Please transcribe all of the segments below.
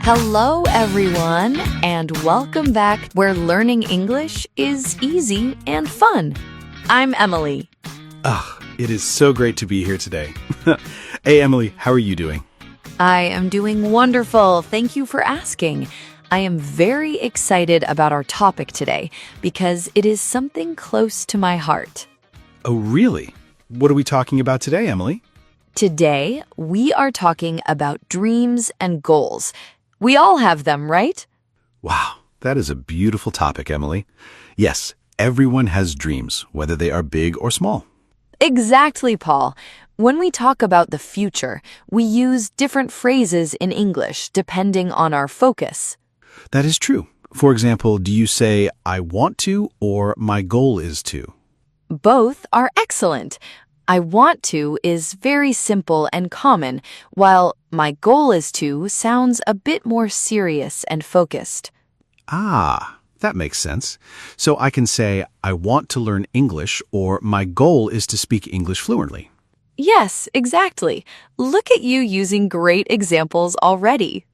Hello, everyone, and welcome back where learning English is easy and fun. I'm Emily. It is so great to be here today. Hey, Emily, how are you doing? I am doing wonderful. Thank you for asking. I am very excited about our topic today because it is something close to my heart. Oh, really? What are we talking about today, Emily? Today, we are talking about dreams and goals. We all have them, right? Wow, that is a beautiful topic, Emily. Yes, everyone has dreams, whether they are big or small. Exactly, Paul. When we talk about the future, we use different phrases in English depending on our focus. That is true. For example, do you say, I want to, or my goal is to? Both are excellent. I want to is very simple and common, while my goal is to sounds a bit more serious and focused. That makes sense. So I can say, I want to learn English, or my goal is to speak English fluently. Yes, exactly. Look at you using great examples already.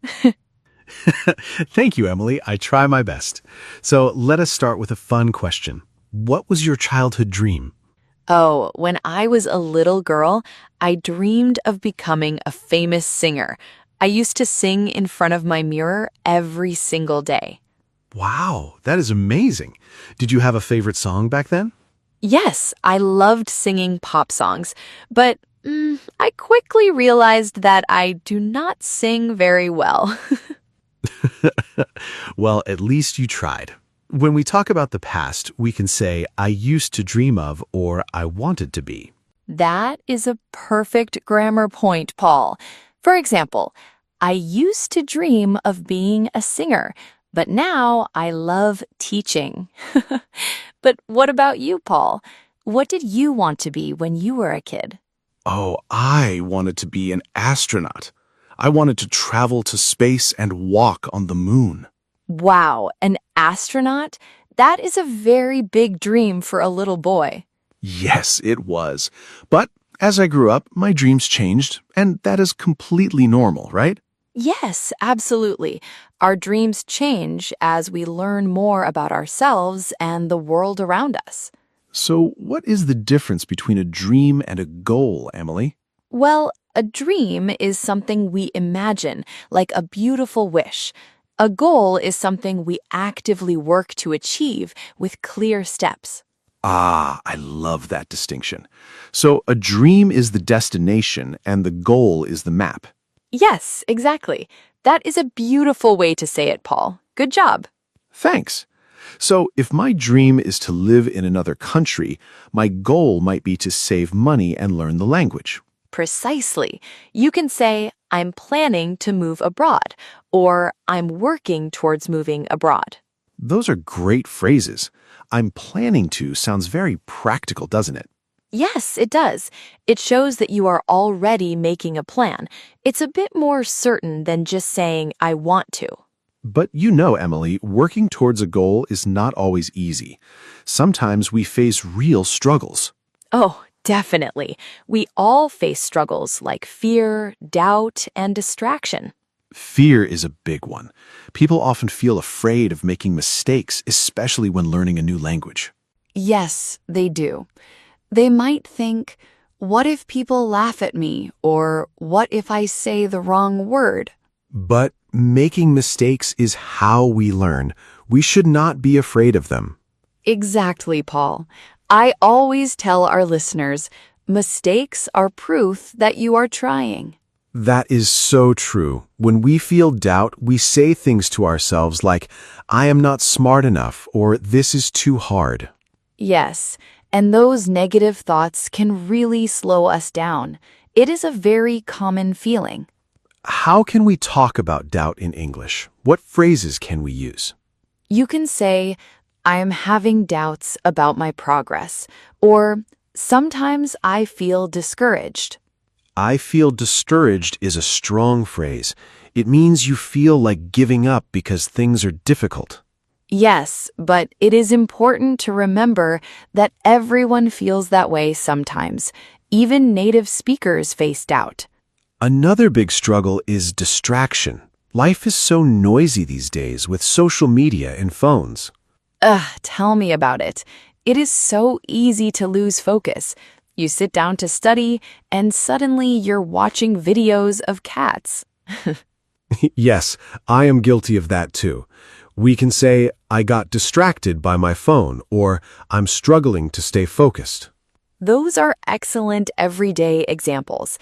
Thank you, Emily. I try my best. So let us start with a fun question. What was your childhood dream? Oh, when I was a little girl, I dreamed of becoming a famous singer. I used to sing in front of my mirror every single day. Wow, that is amazing. Did you have a favorite song back then? Yes, I loved singing pop songs, but I quickly realized that I do not sing very well. Well, at least you tried. When we talk about the past, we can say, I used to dream of, or I wanted to be. That is a perfect grammar point, Paul. For example, I used to dream of being a singer, but now I love teaching. But what about you, Paul? What did you want to be when you were a kid? Oh, I wanted to be an astronaut. I wanted to travel to space and walk on the moon. Wow, an astronaut? That is a very big dream for a little boy. Yes, it was. But as I grew up, my dreams changed, and that is completely normal, right? Yes, absolutely. Our dreams change as we learn more about ourselves and the world around us. So what is the difference between a dream and a goal, Emily? Well, a dream is something we imagine, like a beautiful wish. A goal is something we actively work to achieve with clear steps. I love that distinction. So a dream is the destination and the goal is the map. Yes, exactly. That is a beautiful way to say it, Paul. Good job. Thanks. So if my dream is to live in another country, my goal might be to save money and learn the language. Precisely. You can say, I'm planning to move abroad, or I'm working towards moving abroad. Those are great phrases. I'm planning to sounds very practical, doesn't it? Yes, it does. It shows that you are already making a plan. It's a bit more certain than just saying, I want to. But you know, Emily, working towards a goal is not always easy. Sometimes we face real struggles. Oh, definitely. We all face struggles like fear, doubt, and distraction. Fear is a big one. People often feel afraid of making mistakes, especially when learning a new language. Yes, they do. They might think, what if people laugh at me? Or what if I say the wrong word? But making mistakes is how we learn. We should not be afraid of them. Exactly, Paul. I always tell our listeners, mistakes are proof that you are trying. That is so true. When we feel doubt, we say things to ourselves like, I am not smart enough, or this is too hard. Yes, and those negative thoughts can really slow us down. It is a very common feeling. How can we talk about doubt in English? What phrases can we use? You can say, I am having doubts about my progress, or sometimes I feel discouraged. I feel discouraged is a strong phrase. It means you feel like giving up because things are difficult. Yes, but it is important to remember that everyone feels that way sometimes. Even native speakers face doubt. Another big struggle is distraction, Life is so noisy these days with social media and phones. Ugh, tell me about it. It is so easy to lose focus. You sit down to study, and suddenly you're watching videos of cats. Yes, I am guilty of that too. We can say, I got distracted by my phone, or I'm struggling to stay focused. Those are excellent everyday examples.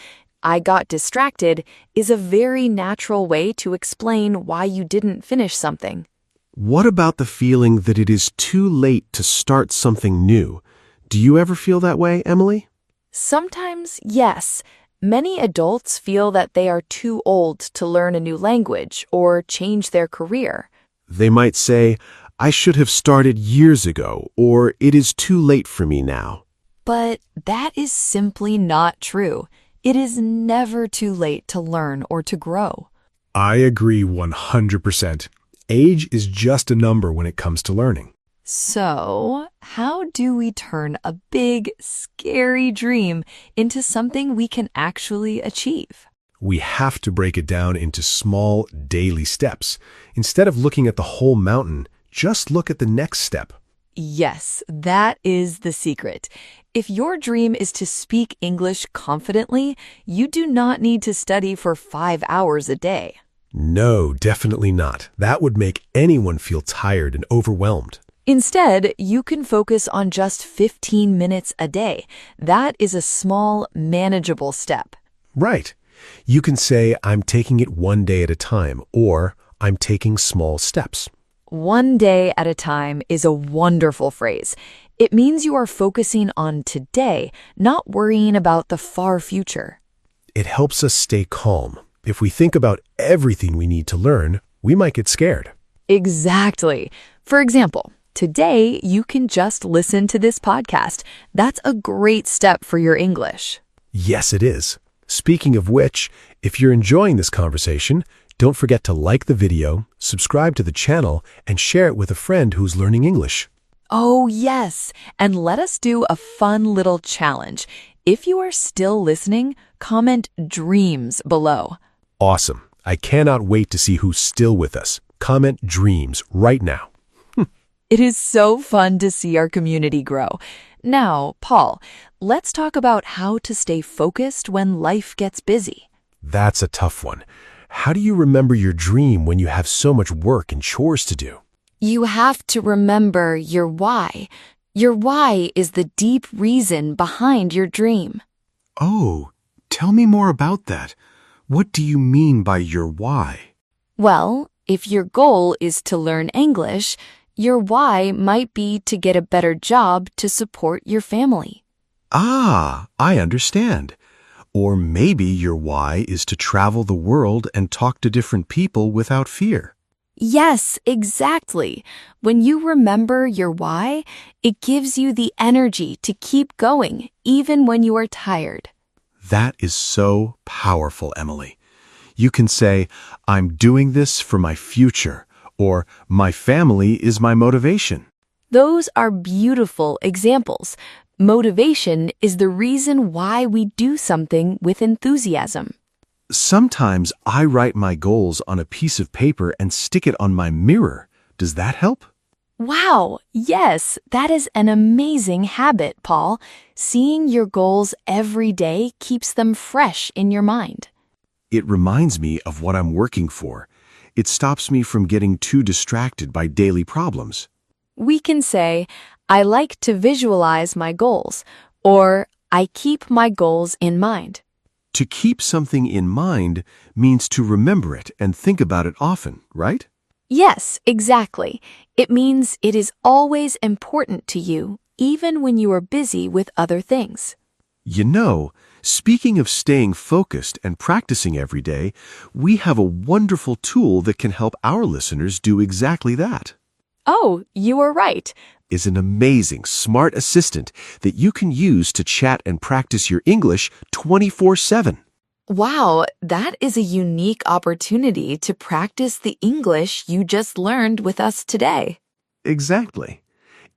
I got distracted is a very natural way to explain why you didn't finish something. What about the feeling that it is too late to start something new? Do you ever feel that way, Emily? Sometimes, yes. Many adults feel that they are too old to learn a new language or change their career. They might say, I should have started years ago, or it is too late for me now. But that is simply not true. It is never too late to learn or to grow. I agree 100%. Age is just a number when it comes to learning. So, how do we turn a big, scary dream into something we can actually achieve? We have to break it down into small, daily steps. Instead of looking at the whole mountain, just look at the next step. Yes, that is the secret. If your dream is to speak English confidently, you do not need to study for 5 hours a day. No, definitely not. That would make anyone feel tired and overwhelmed. Instead, you can focus on just 15 minutes a day. That is a small, manageable step. Right. You can say, I'm taking it one day at a time, or I'm taking small steps. One day at a time is a wonderful phrase. It means you are focusing on today, not worrying about the far future. It helps us stay calm. If we think about everything we need to learn, we might get scared. Exactly. For example, today you can just listen to this podcast. That's a great step for your English. Yes, it is. Speaking of which, if you're enjoying this conversation, don't forget to like the video, subscribe to the channel, and share it with a friend who's learning English. Oh, yes. And let us do a fun little challenge. If you are still listening, comment dreams below. Awesome. I cannot wait to see who's still with us. Comment dreams right now. It is so fun to see our community grow. Now, Paul, let's talk about how to stay focused when life gets busy. That's a tough one. How do you remember your dream when you have so much work and chores to do? You have to remember your why. Your why is the deep reason behind your dream. Oh, tell me more about that. What do you mean by your why? Well, if your goal is to learn English, your why might be to get a better job to support your family. Ah, I understand. Or maybe your why is to travel the world and talk to different people without fear. Yes, exactly. When you remember your why, it gives you the energy to keep going, even when you are tired. That is so powerful, Emily. You can say, I'm doing this for my future, or my family is my motivation. Those are beautiful examples. Motivation is the reason why we do something with enthusiasm. Sometimes I write my goals on a piece of paper and stick it on my mirror. Does that help? Wow, yes, that is an amazing habit, Paul. Seeing your goals every day keeps them fresh in your mind. It reminds me of what I'm working for. It stops me from getting too distracted by daily problems. We can say, I like to visualize my goals, or I keep my goals in mind. To keep something in mind means to remember it and think about it often, right? Yes, exactly. It means it is always important to you, even when you are busy with other things. You know, speaking of staying focused and practicing every day, we have a wonderful tool that can help our listeners do exactly that. Oh, you are right. Is an amazing, smart assistant that you can use to chat and practice your English 24/7. Wow, that is a unique opportunity to practice the English you just learned with us today. Exactly.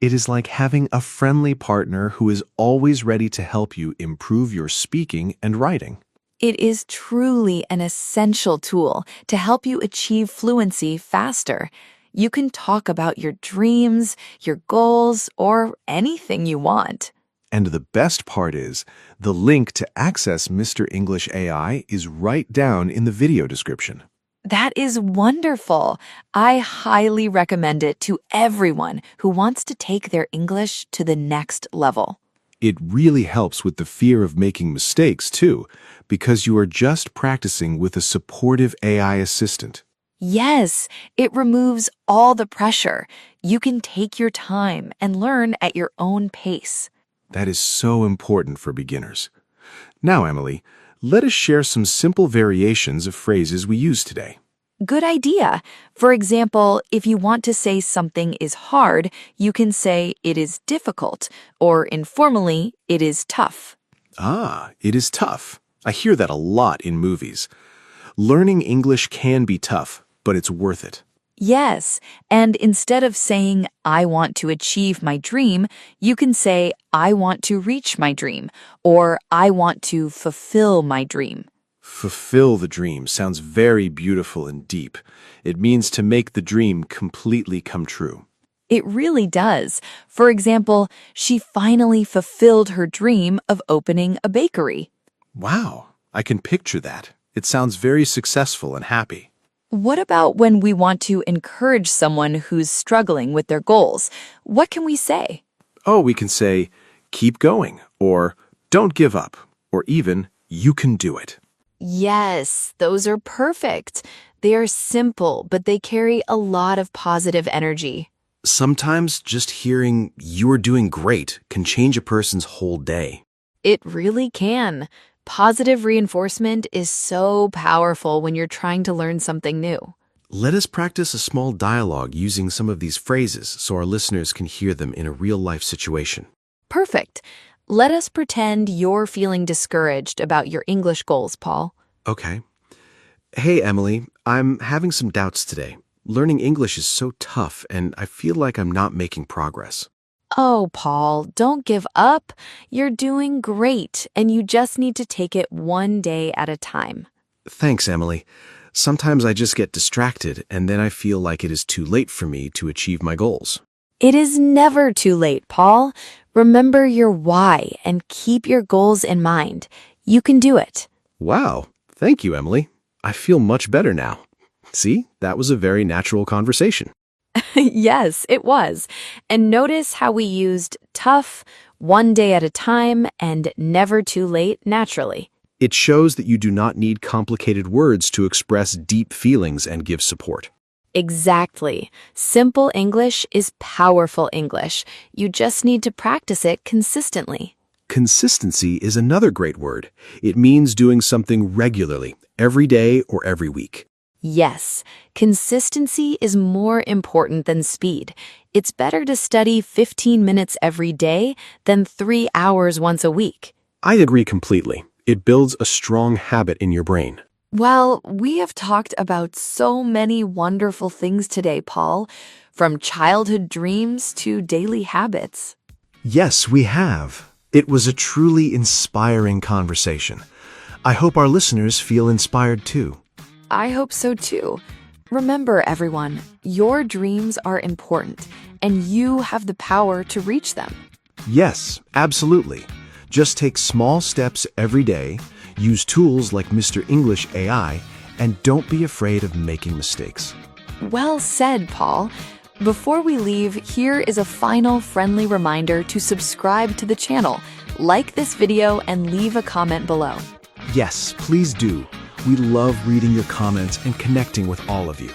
It is like having a friendly partner who is always ready to help you improve your speaking and writing. It is truly an essential tool to help you achieve fluency faster. You can talk about your dreams, your goals, or anything you want. And the best part is, the link to access Mr. English AI is right down in the video description. That is wonderful. I highly recommend it to everyone who wants to take their English to the next level. It really helps with the fear of making mistakes, too, because you are just practicing with a supportive AI assistant. Yes, it removes all the pressure. You can take your time and learn at your own pace. That is so important for beginners. Now, Emily, let us share some simple variations of phrases we use today. Good idea. For example, if you want to say something is hard, you can say it is difficult, or informally, it is tough. Ah, it is tough. I hear that a lot in movies. Learning English can be tough, but it's worth it. Yes, and instead of saying, I want to achieve my dream, you can say, I want to reach my dream, or I want to fulfill my dream. Fulfill the dream sounds very beautiful and deep. It means to make the dream completely come true. It really does. For example, she finally fulfilled her dream of opening a bakery. Wow, I can picture that. It sounds very successful and happy. What about when we want to encourage someone who's struggling with their goals? What can we say? Oh, we can say, keep going, or don't give up, or even, you can do it. Yes, those are perfect. They are simple, but they carry a lot of positive energy. Sometimes just hearing, you're doing great, can change a person's whole day. It really can. Positive reinforcement is so powerful when you're trying to learn something new. Let us practice a small dialogue using some of these phrases so our listeners can hear them in a real-life situation. Perfect. Let us pretend you're feeling discouraged about your English goals, Paul. Okay. Hey, Emily, I'm having some doubts today. Learning English is so tough, and I feel like I'm not making progress. Oh, Paul, don't give up. You're doing great, and you just need to take it one day at a time. Thanks, Emily. Sometimes I just get distracted, and then I feel like it is too late for me to achieve my goals. It is never too late, Paul. Remember your why and keep your goals in mind. You can do it. Wow. Thank you, Emily. I feel much better now. See, that was a very natural conversation. Yes, it was. And notice how we used tough, one day at a time, and never too late naturally. It shows that you do not need complicated words to express deep feelings and give support. Exactly. Simple English is powerful English. You just need to practice it consistently. Consistency is another great word. It means doing something regularly, every day or every week. Yes, consistency is more important than speed. It's better to study 15 minutes every day than 3 hours once a week. I agree completely. It builds a strong habit in your brain. Well, we have talked about so many wonderful things today, Paul, from childhood dreams to daily habits. Yes, we have. It was a truly inspiring conversation. I hope our listeners feel inspired too. I hope so too. Remember, everyone, your dreams are important, and you have the power to reach them. Yes, absolutely. Just take small steps every day, use tools like Mr. English AI, and don't be afraid of making mistakes. Well said, Paul. Before we leave, here is a final friendly reminder to subscribe to the channel, like this video, and leave a comment below. Yes, please do. We love reading your comments and connecting with all of you.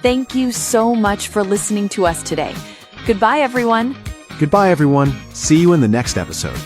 Thank you so much for listening to us today. Goodbye, everyone. Goodbye, everyone. See you in the next episode.